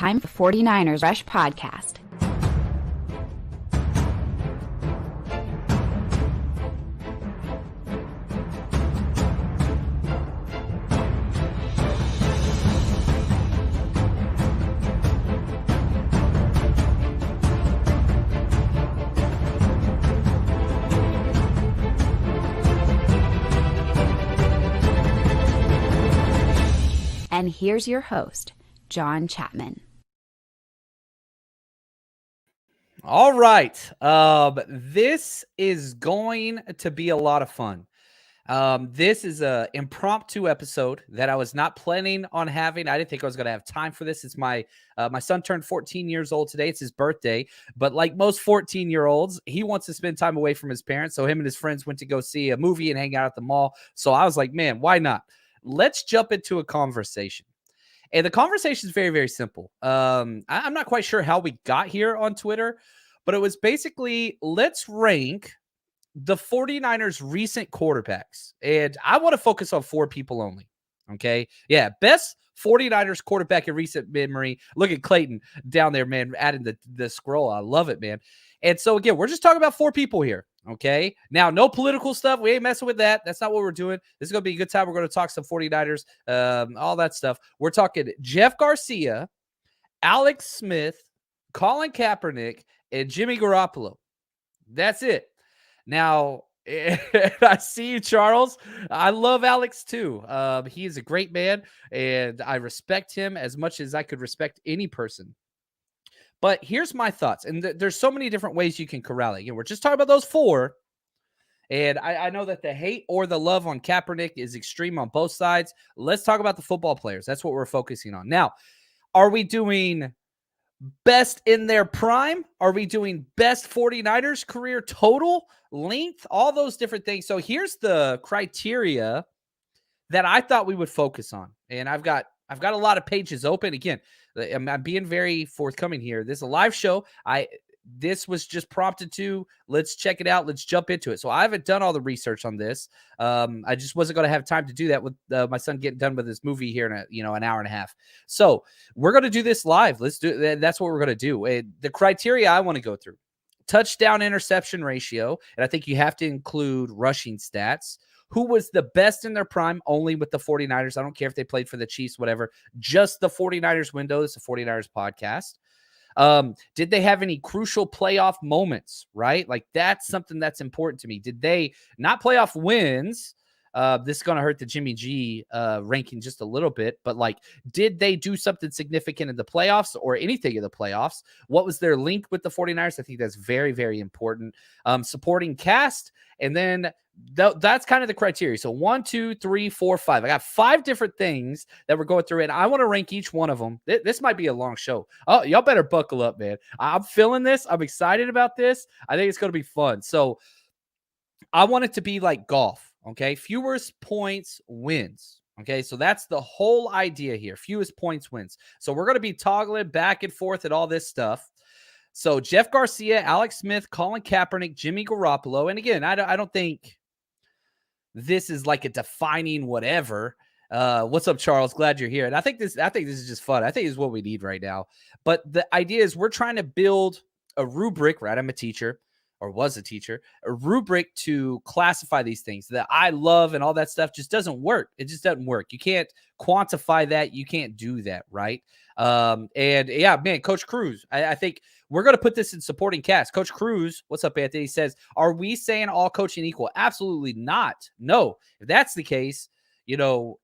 Time for 49ers Rush Podcast. And here's your host, John Chapman. All right. This is going to be a lot of fun. This is an impromptu episode that I was not planning on having. I didn't think I was going to have time for this. It's my son turned 14 years old today. It's his birthday. But like most 14-year-olds, he wants to spend time away from his parents. So him and his friends went to go see a movie and hang out at the mall. So I was like, man, why not? Let's jump into a conversation. And the conversation is very, very simple. I'm not quite sure how we got here on Twitter, but it was basically, let's rank the 49ers' recent quarterbacks. And I want to focus on 4 people only. Okay. Yeah. Best 49ers quarterback in recent memory. Look at Clayton down there, man, adding the scroll. I love it, man. And so, again, we're just talking about 4 people here. Okay. Now, no political stuff. We ain't messing with that. That's not what we're doing. This is going to be a good time. We're going to talk some 49ers, all that stuff. We're talking Jeff Garcia, Alex Smith, Colin Kaepernick, and Jimmy Garoppolo. That's it. Now, I see you, Charles. I love Alex, too. He is a great man, and I respect him as much as I could respect any person. But here's my thoughts. And there's so many different ways you can corral it. Again, we're just talking about those 4. And I know that the hate or the love on Kaepernick is extreme on both sides. Let's talk about the football players. That's what we're focusing on. Now, are we doing best in their prime? Are we doing best 49ers career total, length, all those different things? So here's the criteria that I thought we would focus on. And I've got a lot of pages open. Again, I'm being very forthcoming here. This is a live show. This was just prompted to, let's check it out. Let's jump into it. So I haven't done all the research on this. I just wasn't going to have time to do that with my son getting done with his movie here in an hour and a half. So we're going to do this live. Let's do it. That's what we're going to do. The criteria I want to go through: touchdown interception ratio. And I think you have to include rushing stats. Who was the best in their prime only with the 49ers? I don't care if they played for the Chiefs, whatever. Just the 49ers window. It's a 49ers podcast. Did they have any crucial playoff moments, right? Like, that's something that's important to me. Did they not playoff wins? This is going to hurt the Jimmy G ranking just a little bit, but like, did they do something significant in the playoffs or anything in the playoffs? What was their link with the 49ers? I think that's very, very important. Supporting cast. And then that's kind of the criteria. So 1, 2, 3, 4, 5. I got 5 different things that we're going through, and I want to rank each one of them. This might be a long show. Oh, y'all better buckle up, man. I'm feeling this. I'm excited about this. I think it's going to be fun. So I want it to be like golf. Okay. Fewest points wins. Okay. So that's the whole idea here. Fewest points wins. So we're going to be toggling back and forth at all this stuff. So Jeff Garcia, Alex Smith, Colin Kaepernick, Jimmy Garoppolo. And again, I don't think this is like a defining whatever. What's up, Charles? Glad you're here. And I think this is just fun. I think this is what we need right now. But the idea is we're trying to build a rubric, right? I'm a teacher, or was a teacher, a rubric to classify these things that I love, and all that stuff just doesn't work. It just doesn't work. You can't quantify that. You can't do that, right? And yeah, man, Coach Cruz, I think we're going to put this in supporting cast. Coach Cruz, what's up, Anthony? Says, are we saying all coaching equal? Absolutely not. No. If that's the case,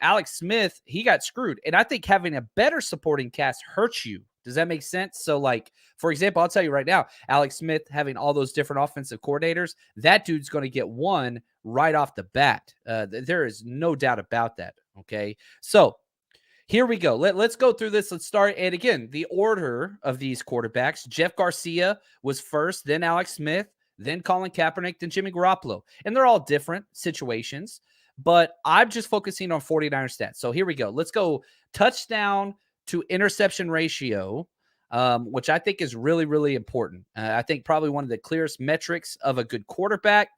Alex Smith, he got screwed. And I think having a better supporting cast hurts you. Does that make sense? So, like, for example, I'll tell you right now, Alex Smith having all those different offensive coordinators, that dude's going to get one right off the bat. There is no doubt about that. Okay. So here we go. Let's go through this. Let's start. And again, the order of these quarterbacks: Jeff Garcia was first, then Alex Smith, then Colin Kaepernick, then Jimmy Garoppolo. And they're all different situations, but I'm just focusing on 49er stats. So here we go. Let's go touchdown to interception ratio, which I think is really, really important. I think probably one of the clearest metrics of a good quarterback.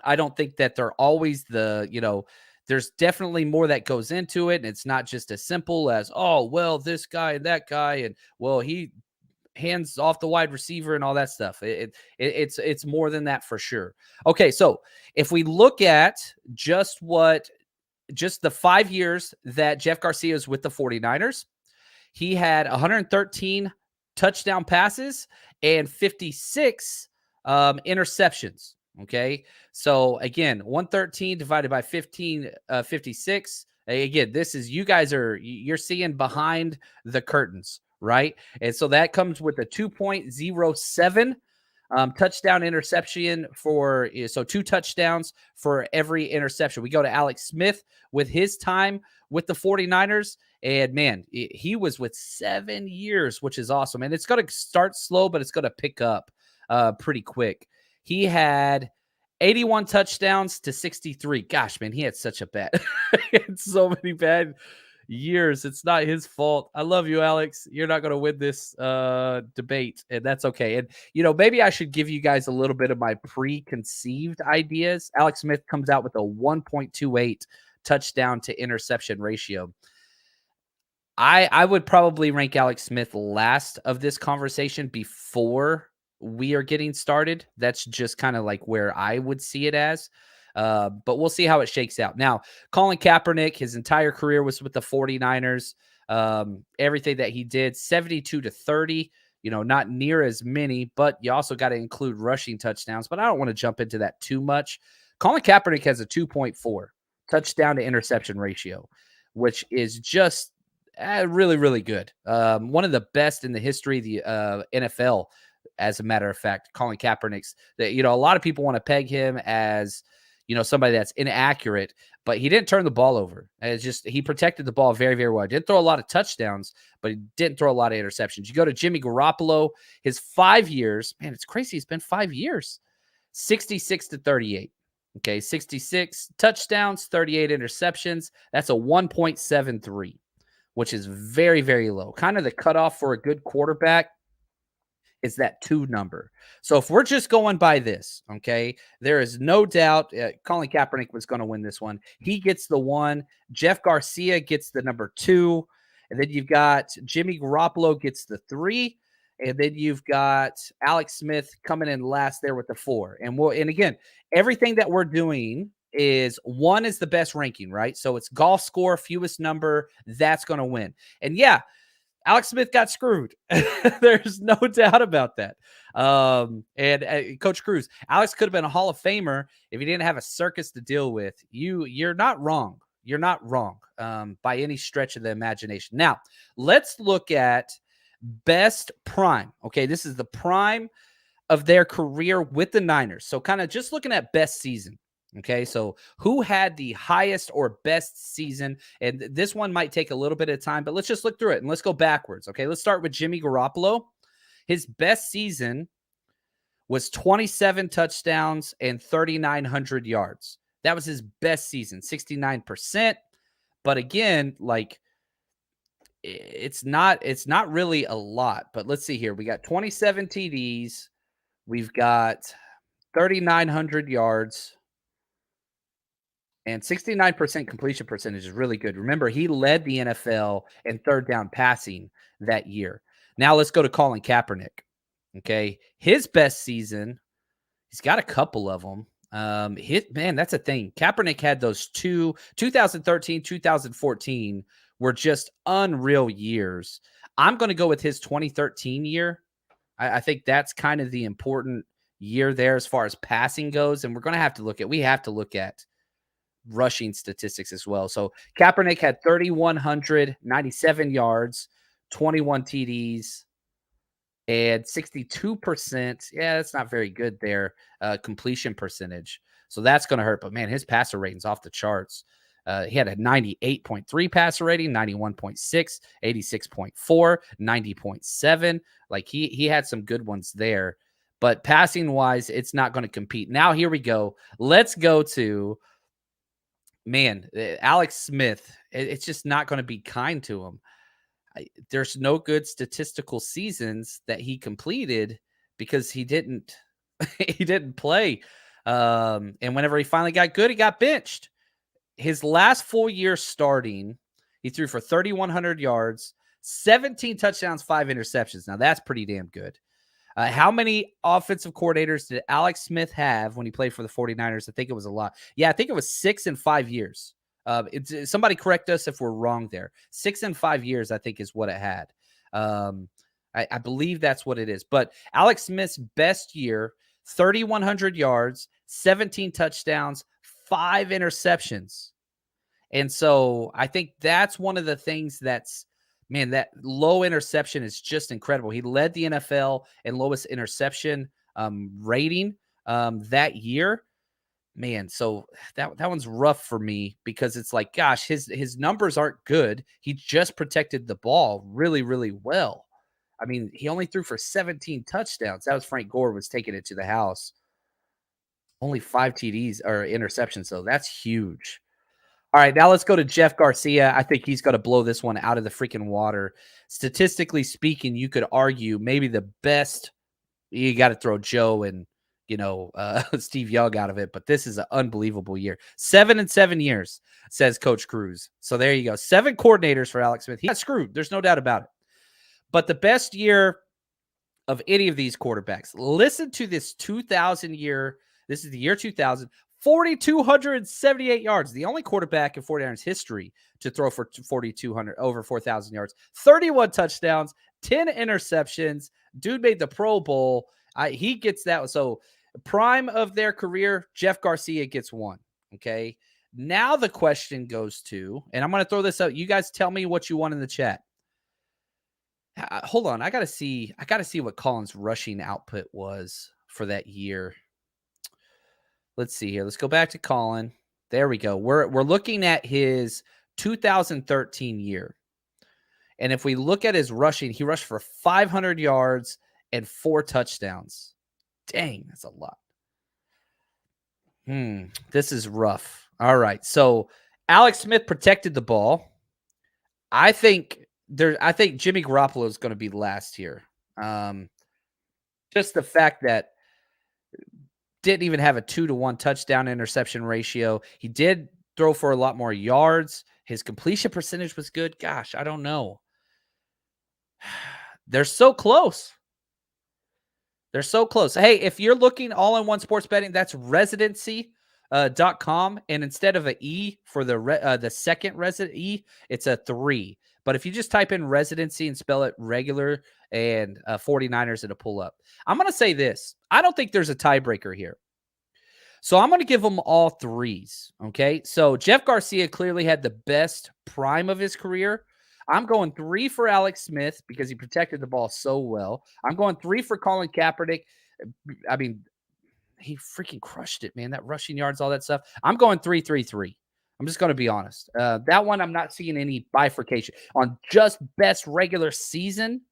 I don't think that they're always the there's definitely more that goes into it. And it's not just as simple as, oh, well, this guy and that guy, and well, he hands off the wide receiver and all that stuff. It's more than that for sure. Okay, so if we look at just the 5 years that Jeff Garcia is with the 49ers, he had 113 touchdown passes and 56 interceptions. Okay. So again, 113 divided by 56. Again, this is, you're seeing behind the curtains, right? And so that comes with a 2.07 touchdown interception so 2 touchdowns for every interception. We go to Alex Smith with his time with the 49ers. And man, he was with 7 years, which is awesome. And it's going to start slow, but it's going to pick up pretty quick. He had 81 touchdowns to 63. Gosh, man, he had such a bad, he had so many bad years. It's not his fault. I love you, Alex. You're not going to win this debate, and that's okay. And, maybe I should give you guys a little bit of my preconceived ideas. Alex Smith comes out with a 1.28 touchdown to interception ratio. I would probably rank Alex Smith last of this conversation before we are getting started. That's just kind of like where I would see it as. But we'll see how it shakes out. Now, Colin Kaepernick, his entire career was with the 49ers. Everything that he did, 72 to 30, not near as many, but you also got to include rushing touchdowns. But I don't want to jump into that too much. Colin Kaepernick has a 2.4 touchdown to interception ratio, which is just really, really good. One of the best in the history of the NFL, as a matter of fact. Colin Kaepernick's, that a lot of people want to peg him as somebody that's inaccurate, but he didn't turn the ball over. It's just, he protected the ball very, very well. He didn't throw a lot of touchdowns, but he didn't throw a lot of interceptions. You go to Jimmy Garoppolo, his 5 years, man, it's crazy. It's been 5 years, 66 to 38. Okay. 66 touchdowns, 38 interceptions. That's a 1.73, which is very, very low. Kind of the cutoff for a good quarterback is that 2 number. So if we're just going by this, okay, there is no doubt Colin Kaepernick was going to win this one. He gets the 1. Jeff Garcia gets the number 2. And then you've got Jimmy Garoppolo gets the 3. And then you've got Alex Smith coming in last there with the 4. And again, everything that we're doing is 1 is the best ranking, right? So it's golf score, fewest number, that's going to win. And yeah, Alex Smith got screwed. There's no doubt about that. And Coach Cruz, Alex could have been a Hall of Famer if he didn't have a circus to deal with. You're not wrong. You're not wrong by any stretch of the imagination. Now, let's look at best prime. Okay, this is the prime of their career with the Niners. So kind of just looking at best season. Okay, so who had the highest or best season? And this one might take a little bit of time, but let's just look through it and let's go backwards. Okay, let's start with Jimmy Garoppolo. His best season was 27 touchdowns and 3,900 yards. That was his best season, 69%. But again, like, it's not really a lot. But let's see here. We got 27 TDs. We've got 3,900 yards. And 69% completion percentage is really good. Remember, he led the NFL in third down passing that year. Now let's go to Colin Kaepernick. Okay. His best season, he's got a couple of them. That's a thing. Kaepernick had those 2013, 2014 were just unreal years. I'm going to go with his 2013 year. I think that's kind of the important year there as far as passing goes. And we have to look at rushing statistics as well. So Kaepernick had 3,197 yards, 21 TDs, and 62%. Yeah, that's not very good there. Completion percentage. So that's going to hurt. But man, his passer rating's off the charts. He had a 98.3 passer rating, 91.6, 86.4, 90.7. Like he had some good ones there. But passing wise, it's not going to compete. Now here we go. Let's go to Alex Smith. It's just not going to be kind to him. There's no good statistical seasons that he completed because he didn't play. And whenever he finally got good, he got benched. his last full year starting, he threw for 3,100 yards, 17 touchdowns, 5 interceptions. Now, that's pretty damn good. How many offensive coordinators did Alex Smith have when he played for the 49ers? I think it was a lot. Yeah, I think it was 6 in 5 years. Somebody correct us if we're wrong there. 6 in 5 years, I think, is what it had. I believe that's what it is. But Alex Smith's best year, 3,100 yards, 17 touchdowns, 5 interceptions. And so I think that's one of the things that's, man, that low interception is just incredible. He led the NFL in lowest interception rating that year. Man, so that one's rough for me because it's like, gosh, his numbers aren't good. He just protected the ball really, really well. I mean, he only threw for 17 touchdowns. That was Frank Gore was taking it to the house. Only 5 TDs or interceptions, so that's huge. All right, now let's go to Jeff Garcia. I think he's going to blow this one out of the freaking water. Statistically speaking, you could argue maybe the best. You got to throw Joe and Steve Young out of it, but this is an unbelievable year. 7 in 7 years, says Coach Cruz. So there you go. 7 coordinators for Alex Smith. He got screwed. There's no doubt about it. But the best year of any of these quarterbacks. Listen to this 2000 year. This is the year 2000. 4,278 yards. The only quarterback in 49ers history to throw for 4,200, over 4,000 yards. 31 touchdowns, 10 interceptions. Dude made the Pro Bowl. He gets that. So prime of their career, Jeff Garcia gets 1. Okay. Now the question goes to, and I'm going to throw this out. You guys tell me what you want in the chat. Hold on. I got to see what Colin's rushing output was for that year. Let's see here. Let's go back to Colin. There we go. We're looking at his 2013 year. And if we look at his rushing, he rushed for 500 yards and 4 touchdowns. Dang, that's a lot. This is rough. All right. So Alex Smith protected the ball. I think Jimmy Garoppolo is going to be last here. Just the fact that didn't even have a 2-to-1 touchdown interception ratio. He did throw for a lot more yards. His completion percentage was good. Gosh, I don't know. They're so close. They're so close. Hey, if you're looking all-in-one sports betting, that's residency.com. And instead of an E for the second resident E, it's a 3. But if you just type in residency and spell it regular and 49ers, it'll pull up. I'm going to say this. I don't think there's a tiebreaker here. So I'm going to give them all 3s. Okay. So Jeff Garcia clearly had the best prime of his career. I'm going 3 for Alex Smith because he protected the ball so well. I'm going 3 for Colin Kaepernick. I mean, he freaking crushed it, man. That rushing yards, all that stuff. I'm going 3-3-3. I'm just going to be honest. That one, I'm not seeing any bifurcation. On just best regular season,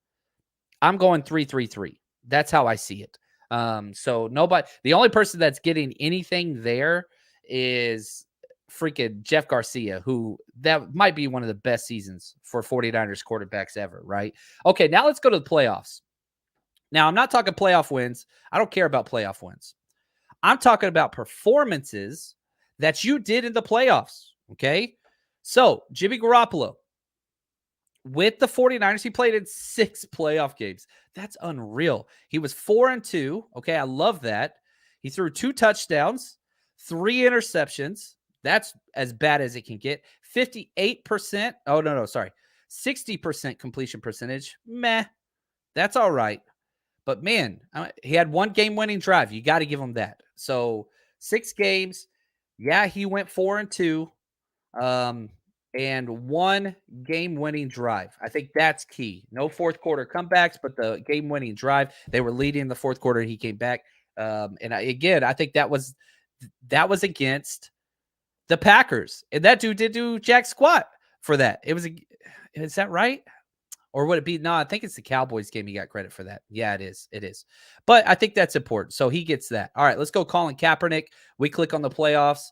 I'm going 3-3-3. That's how I see it. So nobody, the only person that's getting anything there is freaking Jeff Garcia, who that might be one of the best seasons for 49ers quarterbacks ever, right? Okay, now let's go to the playoffs. Now, I'm not talking playoff wins. I don't care about playoff wins. I'm talking about performances that you did in the playoffs, okay? So, Jimmy Garoppolo, with the 49ers, he played in 6 playoff games. That's unreal. He was 4-2. Okay, I love that. He threw 2 touchdowns, 3 interceptions. That's as bad as it can get. 58%. Oh, no, sorry. 60% completion percentage. Meh. That's all right. But, man, he had 1 game-winning drive. You got to give him that. So, 6 games. Yeah, he went 4-2. And 1 game-winning drive. I think that's key. No fourth quarter comebacks, but the game-winning drive. They were leading in the fourth quarter. He came back. I think that was against the Packers. And that dude did do jack squat for that. Is that right? Or would it be? No, I think it's the Cowboys game. He got credit for that. Yeah, it is. It is. But I think that's important. So he gets that. All right, let's go Colin Kaepernick. We click on the playoffs.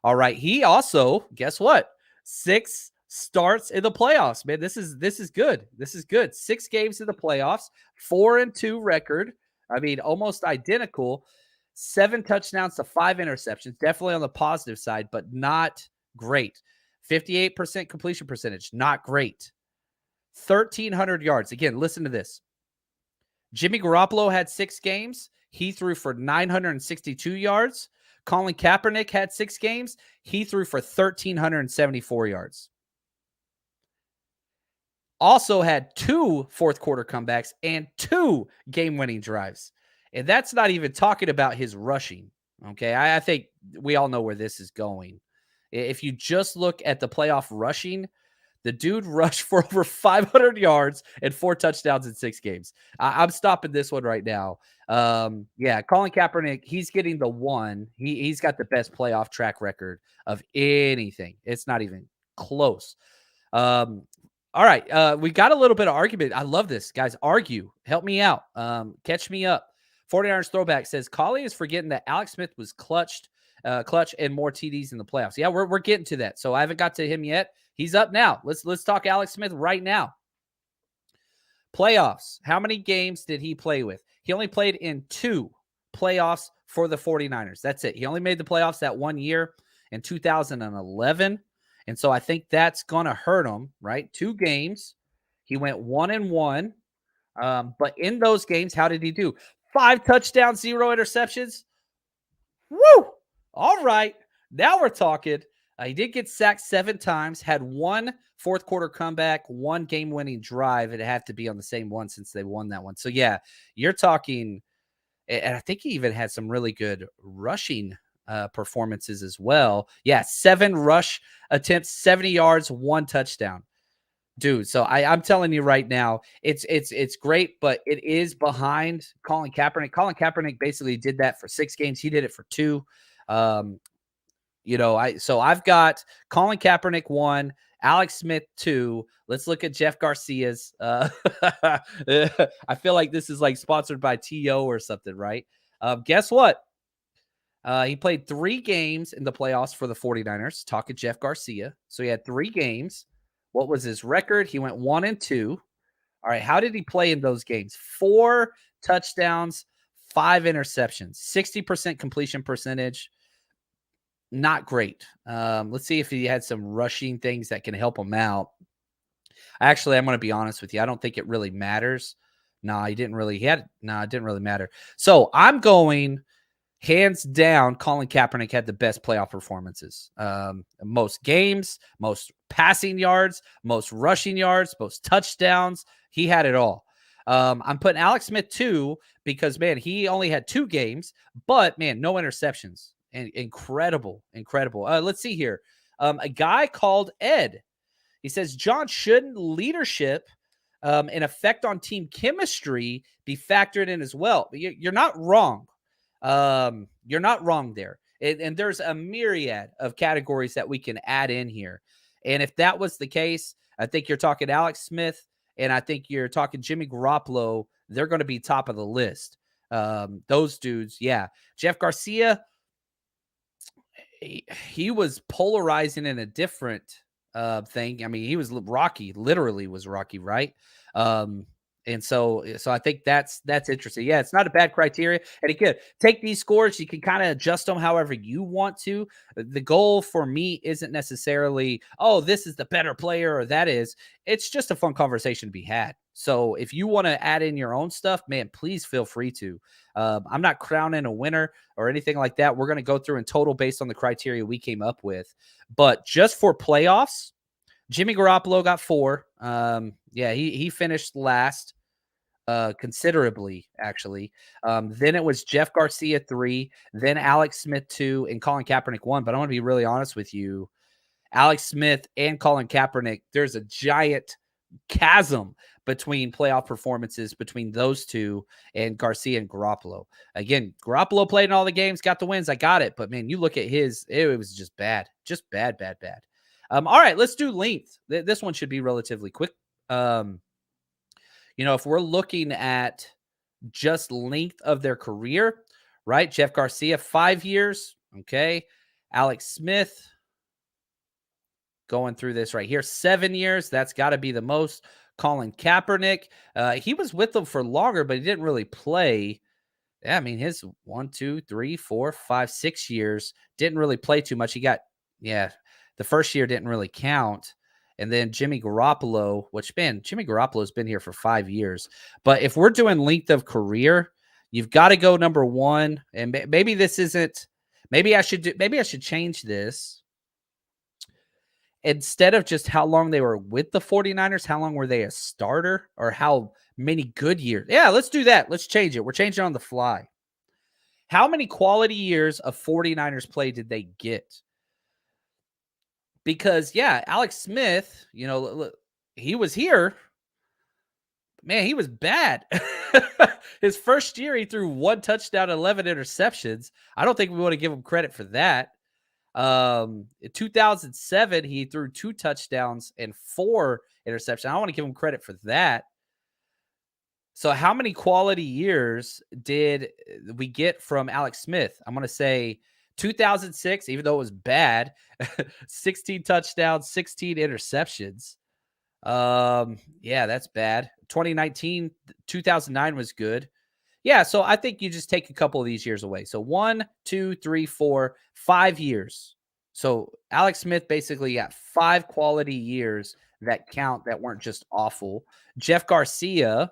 All right. He also, guess what? 6 starts in the playoffs, man. This is good. This is good. 6 games in the playoffs, 4-2 record. I mean, almost identical. 7 touchdowns to 5 interceptions. Definitely on the positive side, but not great. 58% completion percentage, not great. 1,300 yards. Again, listen to this. Jimmy Garoppolo had 6 games. He threw for 962 yards. Colin Kaepernick had 6 games. He threw for 1,374 yards. Also had 2 fourth quarter comebacks and 2 game-winning drives. And that's not even talking about his rushing. Okay, I think we all know where this is going. If you just look at the playoff rushing, the dude rushed for over 500 yards and 4 touchdowns in 6 games. I'm stopping this one right now. Yeah, Colin Kaepernick, he's getting the one. He's got the best playoff track record of anything. It's not even close. All right, we got a little bit of argument. I love this, guys. Argue. Help me out. Catch me up. 49ers Throwback says, Collie is forgetting that Alex Smith was clutch and more TDs in the playoffs. Yeah, we're getting to that. So I haven't got to him yet. He's up now. Let's talk Alex Smith right now. Playoffs. How many games did he play with? He only played in 2 playoffs for the 49ers. That's it. He only made the playoffs that 1 year in 2011. And so I think that's going to hurt him, right? 2 games. He went 1-1. But in those games, how did he do? 5 touchdowns, 0 interceptions. Woo! All right. Now we're talking. He did get sacked 7 times, had 1 fourth quarter comeback, 1 game-winning drive. It'd have to be on the same one since they won that one. So, yeah, you're talking, and I think he even had some really good rushing performances as well. Yeah, 7 rush attempts, 70 yards, 1 touchdown. Dude, so I'm telling you right now, it's great, but it is behind Colin Kaepernick. Colin Kaepernick basically did that for 6 games. He did it for 2. I've got Colin Kaepernick 1, Alex Smith 2. Let's look at Jeff Garcia's. I feel like this is like sponsored by TO or something, right? Guess what? He played 3 games in the playoffs for the 49ers. Talking Jeff Garcia. So he had 3 games. What was his record? He went 1-2. All right. How did he play in those games? 4 touchdowns, 5 interceptions, 60% completion percentage. Not great. Let's see if he had some rushing things that can help him out. Actually, I'm going to be honest with you. I don't think it really matters. It didn't really matter. So I'm going hands down. Colin Kaepernick had the best playoff performances. Most games, most passing yards, most rushing yards, most touchdowns. He had it all. I'm putting Alex Smith 2 because, man, he only had 2 games, but, man, no interceptions. And incredible. Let's see here. A guy called Ed. He says, John, shouldn't leadership and effect on team chemistry be factored in as well? You're not wrong. You're not wrong there. And there's a myriad of categories that we can add in here. And if that was the case, I think you're talking Alex Smith and I think you're talking Jimmy Garoppolo. They're going to be top of the list. Those dudes, yeah. Jeff Garcia, he was polarizing in a different thing. I mean, he was Rocky, literally was Rocky, right? And so I think that's interesting. Yeah, it's not a bad criteria. And again, take these scores. You can kind of adjust them however you want to. The goal for me isn't necessarily, oh, this is the better player or that is. It's just a fun conversation to be had. So if you want to add in your own stuff, man, please feel free to. I'm not crowning a winner or anything like that. We're going to go through in total based on the criteria we came up with. But just for playoffs, Jimmy Garoppolo got 4. He finished last considerably, actually. Then it was Jeff Garcia 3, then Alex Smith 2, and Colin Kaepernick 1. But I want to be really honest with you. Alex Smith and Colin Kaepernick, there's a giant chasm between playoff performances between those two and Garcia and Garoppolo. Again, Garoppolo played in all the games, got the wins. I got it. But, man, you look at his, it was just bad. Just bad. All right, let's do length. This one should be relatively quick. If we're looking at just length of their career, right? Jeff Garcia, 5 years. Okay. Alex Smith, going through this right here, 7 years. That's got to be the most. Colin Kaepernick, he was with them for longer, but he didn't really play. Yeah, I mean, his 1, 2, 3, 4, 5, 6 years didn't really play too much. He got, The first year didn't really count. And then Jimmy Garoppolo, which, man, Jimmy Garoppolo's been here for 5 years. But if we're doing length of career, you've got to go number one. And maybe this isn't, maybe I should change this. Instead of just how long they were with the 49ers, how long were they a starter or how many good years? Yeah, let's do that. Let's change it. We're changing on the fly. How many quality years of 49ers play did they get? Because, yeah, Alex Smith, he was here. Man, he was bad. His first year, he threw 1 touchdown, 11 interceptions. I don't think we want to give him credit for that. In 2007, he threw 2 touchdowns and 4 interceptions. I don't want to give him credit for that. So how many quality years did we get from Alex Smith? I'm going to say 2006, even though it was bad, 16 touchdowns, 16 interceptions. Yeah, that's bad. 2019, 2009 was good. Yeah, so I think you just take a couple of these years away. So 1, 2, 3, 4, 5 years. So Alex Smith basically got 5 quality years that count that weren't just awful. Jeff Garcia,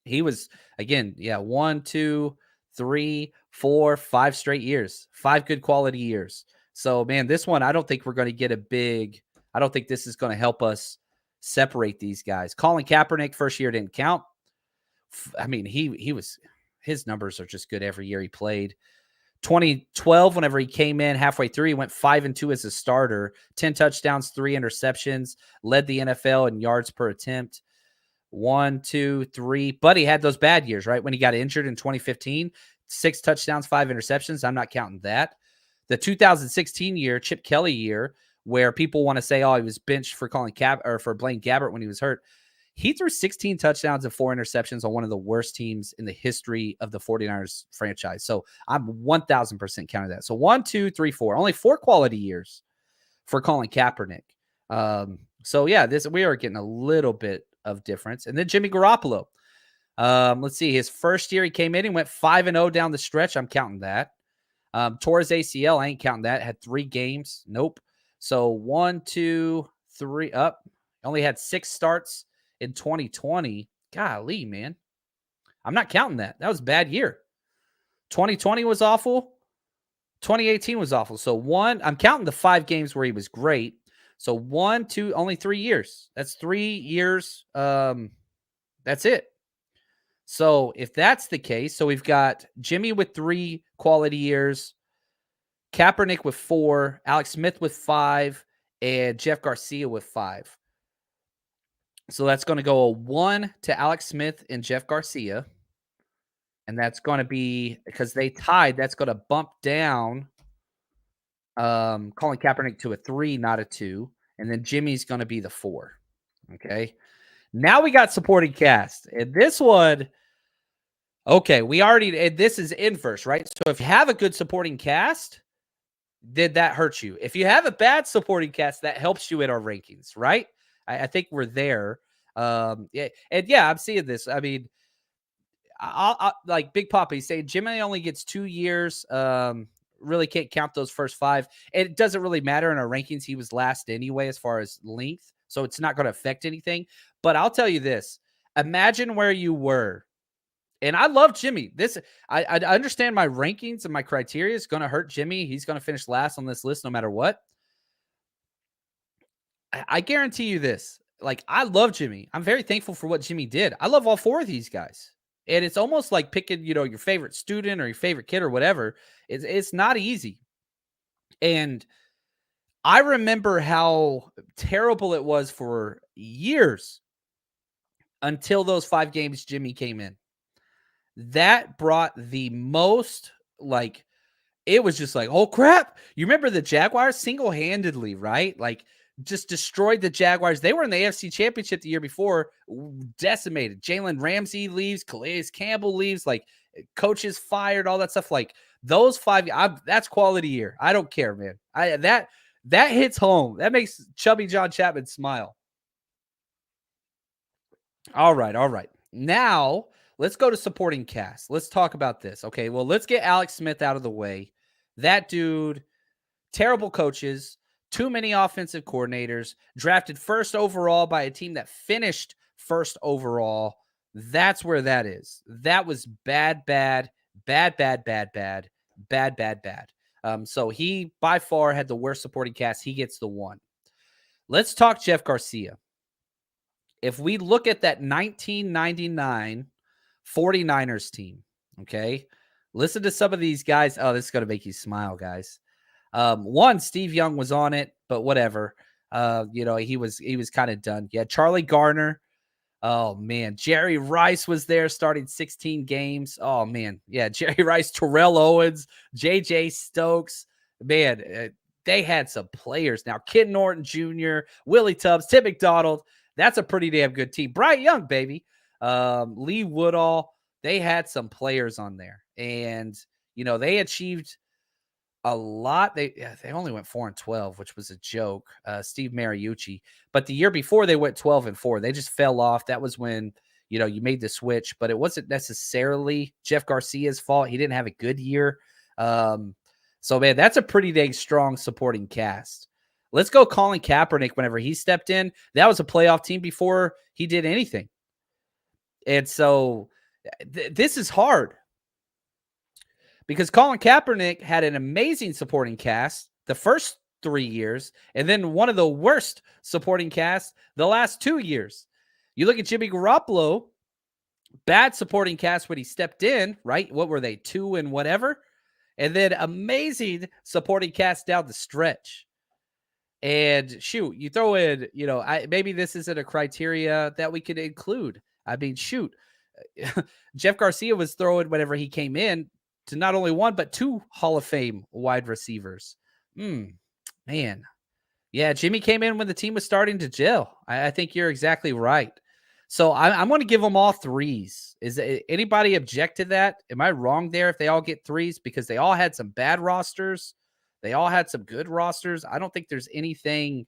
he was, again, 1, 2, 3, 4, 5 straight years, 5 good quality years. So, man, this one, I don't think we're going to get I don't think this is going to help us separate these guys. Colin Kaepernick, first year didn't count. I mean, his numbers are just good every year he played. 2012, whenever he came in halfway through, he went 5-2 as a starter, 10 touchdowns, 3 interceptions, led the NFL in yards per attempt. 1, 2, 3. But he had those bad years, right? When he got injured in 2015, 6 touchdowns, 5 interceptions. I'm not counting that. The 2016 year, Chip Kelly year, where people want to say, oh, he was benched for for Blaine Gabbert when he was hurt. He threw 16 touchdowns and 4 interceptions on one of the worst teams in the history of the 49ers franchise. So I'm 1,000% counting that. So 1, 2, 3, 4. Only 4 quality years for Colin Kaepernick. So, yeah, we are getting a little bit of difference. And then Jimmy Garoppolo. Let's see. His first year he came in, he went 5-0 down the stretch. I'm counting that. Tore his ACL. I ain't counting that. Had 3 games. Nope. So 1, 2, 3 up. Only had 6 starts in 2020. Golly, man. I'm not counting that. That was a bad year. 2020 was awful. 2018 was awful. So I'm counting the 5 games where he was great. So 1, 2, only 3 years. That's 3 years. That's it. So if that's the case, so we've got Jimmy with 3 quality years, Kaepernick with 4, Alex Smith with 5, and Jeff Garcia with 5. So that's going to go a 1 to Alex Smith and Jeff Garcia. And that's going to be, because they tied, that's going to bump down Colin Kaepernick to a 3, not a 2. And then Jimmy's going to be the 4. Okay. Now we got supporting cast. And this one, okay, this is inverse, right? So if you have a good supporting cast, did that hurt you? If you have a bad supporting cast, that helps you in our rankings, right? I think we're there. Yeah, and yeah, I'm seeing this. I mean, I like Big Papa. He's saying Jimmy only gets 2 years. Really can't count those first 5. It doesn't really matter in our rankings. He was last anyway as far as length, so it's not going to affect anything. But I'll tell you this: imagine where you were. And I love Jimmy. I understand my rankings and my criteria is going to hurt Jimmy. He's going to finish last on this list no matter what. I guarantee you this. Like, I love Jimmy. I'm very thankful for what Jimmy did. I love all 4 of these guys. And it's almost like picking, your favorite student or your favorite kid or whatever. It's not easy. And I remember how terrible it was for years until those 5 games Jimmy came in. That brought the most, it was just like, oh crap. You remember the Jaguars single-handedly, right? Like, just destroyed the Jaguars. They were in the AFC Championship the year before, decimated. Jalen Ramsey leaves, Calais Campbell leaves, like, coaches fired, all that stuff. Like, those 5, that's quality year. I don't care, man. That hits home. That makes chubby John Chapman smile. All right. Now, let's go to supporting cast. Let's talk about this. Okay, well, let's get Alex Smith out of the way. That dude, terrible coaches, Too many offensive coordinators, drafted first overall by a team that finished first overall. That's where that is. That was bad, bad, bad, bad, bad, bad, bad, bad, bad. So he by far had the worst supporting cast. He gets the one. Let's talk Jeff Garcia. If we look at that 1999 49ers team, okay, listen to some of these guys. Oh, this is going to make you smile, guys. One, Steve Young was on it, but whatever. He was kind of done. Yeah, Charlie Garner. Oh man, Jerry Rice was there starting 16 games. Oh man, yeah, Jerry Rice, Terrell Owens, J.J. Stokes. Man, they had some players. Now, Ken Norton Jr., Willie Tubbs, Tim McDonald. That's a pretty damn good team. Bryant Young, baby. Lee Woodall. They had some players on there, and they achieved a lot. They only went 4-12, which was a joke. Steve Mariucci, but the year before they went 12-4. They just fell off. That was when you made the switch, but it wasn't necessarily Jeff Garcia's fault. He didn't have a good year. So man, that's a pretty dang strong supporting cast. Let's go Colin Kaepernick. Whenever he stepped in, that was a playoff team before he did anything. And so this is hard, because Colin Kaepernick had an amazing supporting cast the first 3 years, and then one of the worst supporting casts the last 2 years. You look at Jimmy Garoppolo, bad supporting cast when he stepped in, right? What were they, 2 and whatever? And then amazing supporting cast down the stretch. And shoot, you throw in, maybe this isn't a criteria that we could include. I mean, shoot, Jeff Garcia was throwing whenever he came in to not only one, but 2 Hall of Fame wide receivers. Man. Yeah, Jimmy came in when the team was starting to gel. I think you're exactly right. So I'm going to give them all 3s. Is anybody object to that? Am I wrong there if they all get 3s? Because they all had some bad rosters. They all had some good rosters. I don't think there's anything.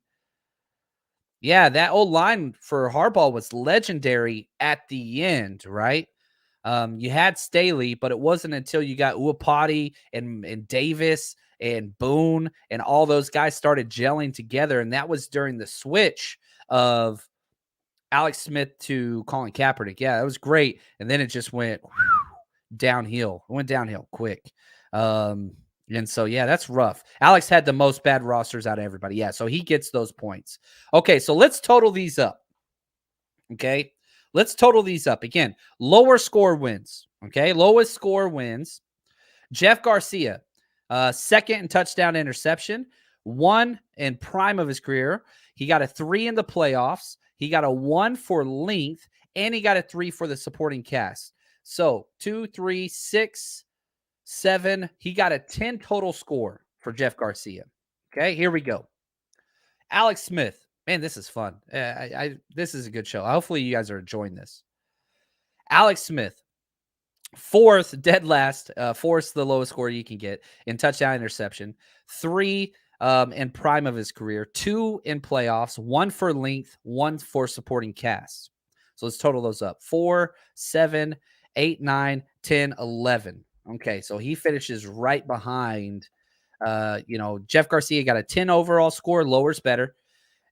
Yeah, that old line for Harbaugh was legendary at the end, right? You had Staley, but it wasn't until you got Uapati and Davis and Boone and all those guys started gelling together. And that was during the switch of Alex Smith to Colin Kaepernick. Yeah, that was great. And then it just went downhill. It went downhill quick. And so, yeah, that's rough. Alex had the most bad rosters out of everybody. Yeah, so he gets those points. Okay, so let's total these up. Okay, let's total these up. Again, lower score wins. Okay, lowest score wins. Jeff Garcia, second in touchdown interception, 1 in prime of his career. He got a 3 in the playoffs. He got a 1 for length, and he got a 3 for the supporting cast. So 2, 3, 6, 7. He got a 10 total score for Jeff Garcia. Okay, here we go. Alex Smith. Man, this is fun. This is a good show. Hopefully you guys are enjoying this. Alex Smith, 4th, dead last. 4th, the lowest score you can get in touchdown interception. 3 in prime of his career. 2 in playoffs. 1 for length. 1 for supporting cast. So let's total those up. 4, 7, 8, 9, 10, 11. Okay, so he finishes right behind. Jeff Garcia got a 10 overall score. Lower's better.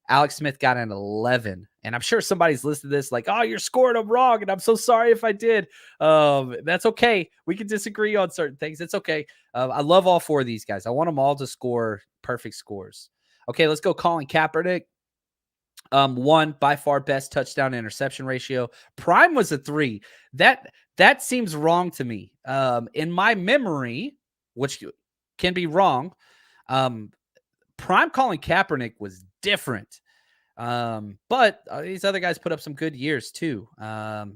Alex Smith got an 11. And I'm sure somebody's listed this like, oh, you're scoring them wrong. And I'm so sorry if I did. That's okay. We can disagree on certain things. It's okay. I love all 4 of these guys. I want them all to score perfect scores. Okay, let's go Colin Kaepernick. 1, by far best touchdown interception ratio. Prime was a 3. That seems wrong to me. In my memory, which can be wrong, prime Colin Kaepernick was different. But these other guys put up some good years too.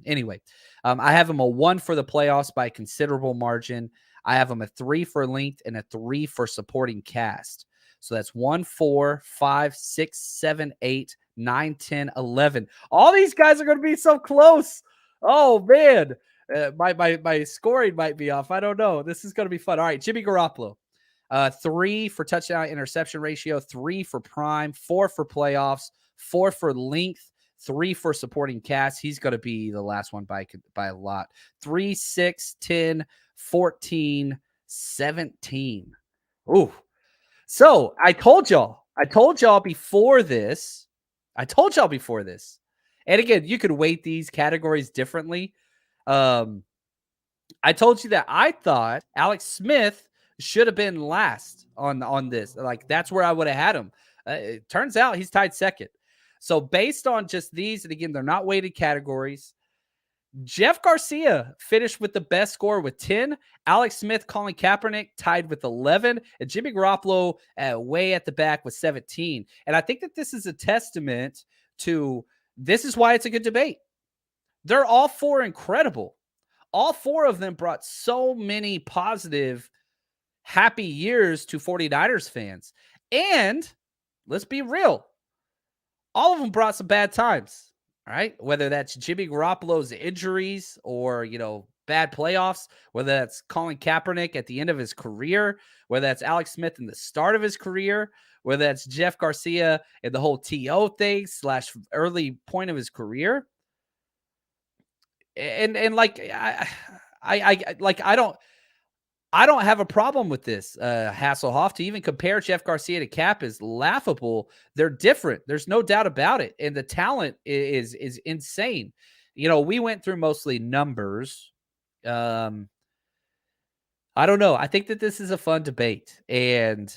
Anyway, I have him a 1 for the playoffs by a considerable margin. I have him a 3 for length and a 3 for supporting cast. So that's 1, 4, 5, 6, 7, 8, 9, 10, 11. All these guys are going to be so close. Oh man, my scoring might be off. I don't know. This is going to be fun. All right, Jimmy Garoppolo. 3 for touchdown interception ratio, 3 for prime, 4 for playoffs, 4 for length, 3 for supporting cast. He's going to be the last one by a lot. 3, 6, 10, 14, 17. Ooh. So I told y'all I told y'all before this. And again, you could weight these categories differently. I told you that I thought Alex Smith should have been last on this. Like, that's where I would have had him. It turns out he's tied second. So based on just these, and again, they're not weighted categories. Jeff Garcia finished with the best score with 10. Alex Smith, Colin Kaepernick tied with 11. And Jimmy Garoppolo way at the back with 17. And I think that this is a testament to this is why it's a good debate. They're all four incredible. All four of them brought so many positive, happy years to 49ers fans. And let's be real, all of them brought some bad times, all right? Whether that's Jimmy Garoppolo's injuries or, bad playoffs, whether that's Colin Kaepernick at the end of his career, whether that's Alex Smith in the start of his career, whether that's Jeff Garcia and the whole TO thing / early point of his career. And like, I don't have a problem with this, Hasselhoff. To even compare Jeff Garcia to Cap is laughable. They're different. There's no doubt about it. And the talent is insane. We went through mostly numbers. I don't know. I think that this is a fun debate. And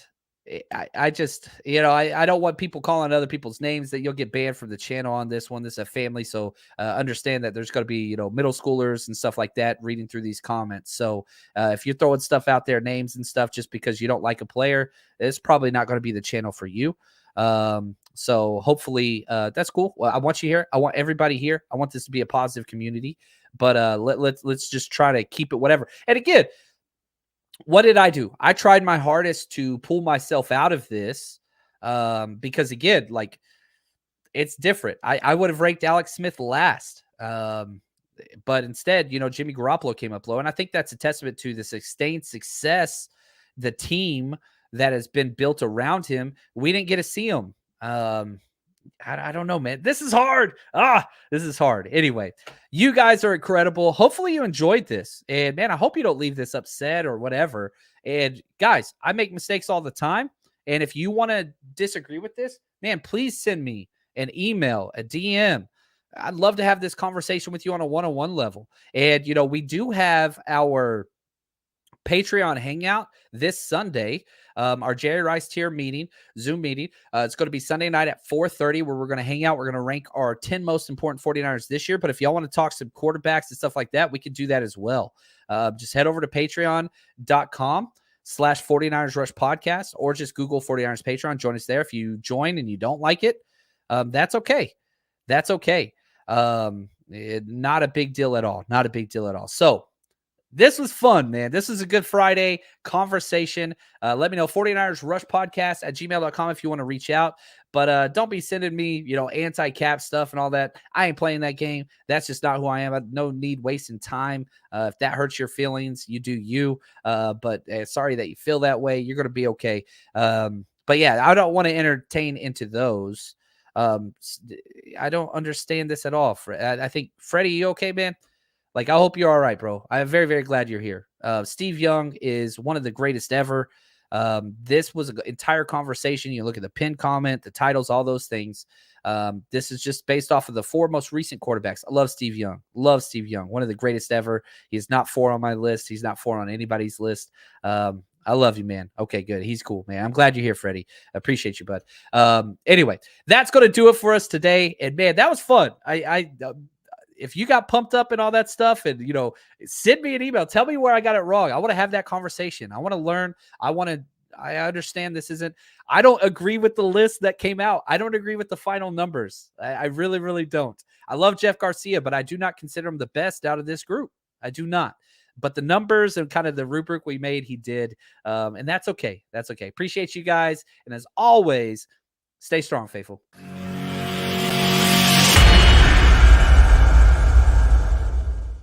I just, I don't want people calling other people's names that you'll get banned from the channel on this one. This is a family. So understand that there's going to be, middle schoolers and stuff like that reading through these comments. So if you're throwing stuff out there, names and stuff, just because you don't like a player, it's probably not going to be the channel for you. So hopefully that's cool. Well, I want you here. I want everybody here. I want this to be a positive community, but let's just try to keep it whatever. And again, what did I do? I tried my hardest to pull myself out of this because, again, like, it's different. I would have ranked Alex Smith last, but instead, Jimmy Garoppolo came up low. And I think that's a testament to the sustained success, the team that has been built around him. We didn't get to see him. I don't know, man. This is hard. This is hard. Anyway, you guys are incredible. Hopefully you enjoyed this. And, man, I hope you don't leave this upset or whatever. And, guys, I make mistakes all the time. And if you want to disagree with this, man, please send me an email, a DM. I'd love to have this conversation with you on a one-on-one level. And, we do have our Patreon hangout this Sunday, our Jerry Rice tier meeting, Zoom meeting. It's going to be Sunday night at 4:30 where we're going to hang out. We're going to rank our 10 most important 49ers this year. But if y'all want to talk some quarterbacks and stuff like that, we can do that as well. Just head over to patreon.com/49ers Rush Podcast, or just Google 49ers Patreon. Join us there. If you join and you don't like it, that's okay. That's okay. Not a big deal at all. Not a big deal at all. So, this was fun, man. This is a good Friday conversation. Let me know, 49ers Rush Podcast at gmail.com if you want to reach out. But don't be sending me, anti-cap stuff and all that. I ain't playing that game. That's just not who I am. No need wasting time. If that hurts your feelings, you do you. But sorry that you feel that way. You're going to be okay. But yeah, I don't want to entertain into those. I don't understand this at all. I think, Freddie, you okay, man? Like, I hope you're all right, bro. I'm very, very glad you're here. Steve Young is one of the greatest ever. This was an entire conversation. You look at the pin comment, the titles, all those things. This is just based off of the 4 most recent quarterbacks. I love Steve Young. Love Steve Young. One of the greatest ever. He's not 4 on my list. He's not 4 on anybody's list. I love you, man. Okay, good. He's cool, man. I'm glad you're here, Freddie. I appreciate you, bud. Anyway, that's going to do it for us today. And, man, that was fun. If you got pumped up and all that stuff, and, send me an email. Tell me where I got it wrong. I want to have that conversation. I want to learn. I understand this isn't, I don't agree with the list that came out. I don't agree with the final numbers. I really, really don't. I love Jeff Garcia, but I do not consider him the best out of this group. I do not. But the numbers and kind of the rubric we made, he did. And that's okay. That's okay. Appreciate you guys. And as always, stay strong, faithful.